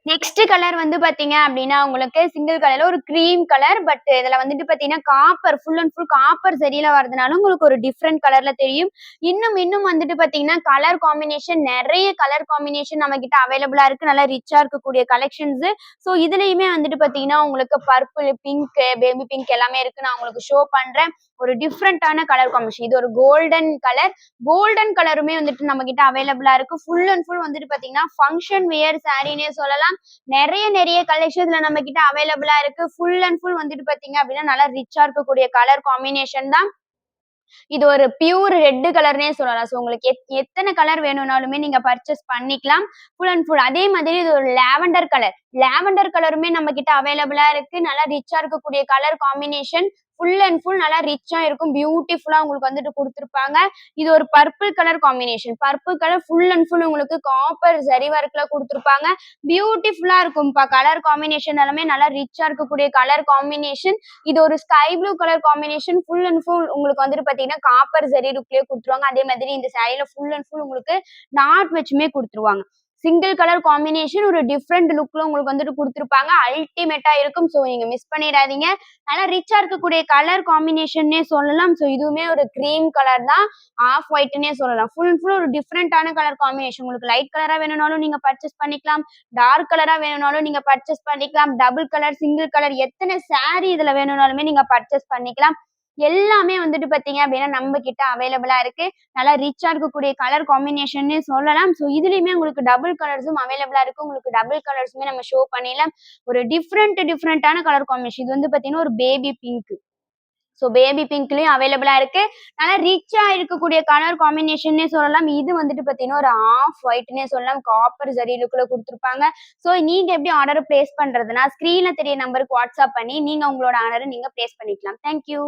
Next colour வந்து பாத்தீங்க அப்படின்னா, உங்களுக்கு சிங்கிள் கலர்ல ஒரு கிரீம் கலர். பட் இதுல வந்துட்டு பாத்தீங்கன்னா, copper full and full copper சரியில வரதுனால உங்களுக்கு ஒரு டிஃபரெண்ட் கலர்ல தெரியும். இன்னும் வந்துட்டு பாத்தீங்கன்னா, கலர் காம்பினேஷன் நெறைய கலர் காம்பினேஷன் நம்மகிட்ட அவைலபிளா இருக்கு. நல்லா ரிச்சா இருக்கக்கூடிய கலெக்ஷன்ஸ். ஸோ இதுலயுமே வந்துட்டு பாத்தீங்கன்னா, உங்களுக்கு பர்பிள், பிங்க், பேபி பிங்க் எல்லாமே இருக்கு. நான் உங்களுக்கு ஷோ பண்றேன். ஒரு டிஃபரெண்டான கலர் காம்பினேஷன். இது ஒரு கோல்டன் கலர். கோல்டன் கலருமே வந்துட்டு நம்மகிட்ட அவைலபிளா இருக்கு. ஃபுல் அண்ட் ஃபுல் வந்துட்டு பாத்தீங்கன்னா, ஃபங்ஷன் வியர் சாரின்னே சொல்லலாம். நெறைய கலெக்ஷன்ஸ்ல நம்ம கிட்ட அவைலபிளா இருக்கு. ஃபுல் அண்ட் ஃபுல் வந்துட்டு பாத்தீங்க அப்படின்னா நல்லா ரிச்சா இருக்கக்கூடிய கலர் காம்பினேஷன் தான். இது ஒரு பியூர் ரெட் கலர்னே சொல்லலாம். ஸோ உங்களுக்கு எத்தன கலர் வேணும்னாலுமே நீங்க பர்ச்சேஸ் பண்ணிக்கலாம். Full and full. அதே மாதிரி இது ஒரு லாவெண்டர் கலர். லாவெண்டர் கலருமே நம்ம கிட்ட அவைலபிளா இருக்கு. நல்லா ரிச்சா இருக்கக்கூடிய colour combination. Full and full நல்லா ரிச்சா இருக்கும். பியூட்டிஃபுல்லா உங்களுக்கு வந்துட்டு குடுத்துருப்பாங்க. இது ஒரு purple colour combination. Purple colour full and full உங்களுக்கு காப்பர் ஜரி ஒர்க்ல குடுத்துருப்பாங்க. பியூட்டிஃபுல்லா இருக்கும்ப்பா. கலர் காம்பினேஷன் எல்லாமே நல்லா ரிச்சா இருக்கக்கூடிய கலர் காம்பினேஷன். இது ஒரு sky blue colour combination. Full and full உங்களுக்கு வந்துட்டு பாத்தீங்கன்னா, காப்பர் ஜரி லுக்லயே குடுத்துருவாங்க. அதே மாதிரி இந்த சாரீல ஃபுல் அண்ட் ஃபுல் உங்களுக்கு நாட் வச்சுமே குடுத்துருவாங்க. சிங்கிள் கலர் காம்பினேஷன் ஒரு டிஃபரெண்ட் லுக்ல உங்களுக்கு வந்துட்டு குடுத்துருப்பாங்க. அல்டிமேட்டா இருக்கும். ஸோ நீங்க மிஸ் பண்ணிடாதீங்க. நல்லா ரிச்சா இருக்கக்கூடிய கலர் காம்பினேஷன்னே சொல்லலாம். ஸோ இதுவுமே ஒரு கிரீம் கலர் தான். ஆஃப் ஒயிட்னே சொல்லலாம். ஃபுல் அண்ட் ஃபுல் ஒரு டிஃபரெண்டான கலர் காம்பினேஷன். உங்களுக்கு லைட் கலரா வேணும்னாலும் நீங்க பர்ச்சேஸ் பண்ணிக்கலாம். டார்க் கலரா வேணும்னாலும் நீங்க பர்ச்சேஸ் பண்ணிக்கலாம். டபுள் கலர், சிங்கிள் கலர் எத்தன சாரி இதுல வேணும்னாலுமே நீங்க பர்ச்சேஸ் பண்ணிக்கலாம். எல்லாமே வந்துட்டு பாத்தீங்க அப்படின்னா நம்ம கிட்ட அவைலபிளா இருக்கு. நல்லா ரிச்சா இருக்கக்கூடிய கலர் காம்பினேஷன்னே சொல்லலாம். ஸோ இதுலயுமே உங்களுக்கு டபுள் கலர்ஸும் அவைலபிளா இருக்கு. உங்களுக்கு டபுள் கலர்ஸுமே நம்ம ஷோ பண்ணிடலாம். ஒரு டிஃபரெண்டான கலர் காம்பினேஷன். இது வந்து பாத்தீங்கன்னா ஒரு பேபி பிங்க். ஸோ பேபி பிங்க்லயும் அவைலபிளா இருக்கு. நல்லா ரிச்சா இருக்கக்கூடிய கலர் காம்பினேஷன்னே சொல்லலாம். இது வந்துட்டு பாத்தீங்கன்னா ஒரு ஆஃப் ஒயிட்னே சொல்லலாம். காப்பர் ஜரி லுக்ல குடுத்துருப்பாங்க. ஸோ நீங்க எப்படி ஆர்டர் பிளேஸ் பண்றதுன்னா, ஸ்கிரீன்ல தெரிய நம்பருக்கு வாட்ஸ்அப் பண்ணி நீங்க உங்களோட ஆர்டர நீங்க பிளேஸ் பண்ணிக்கலாம். Thank you.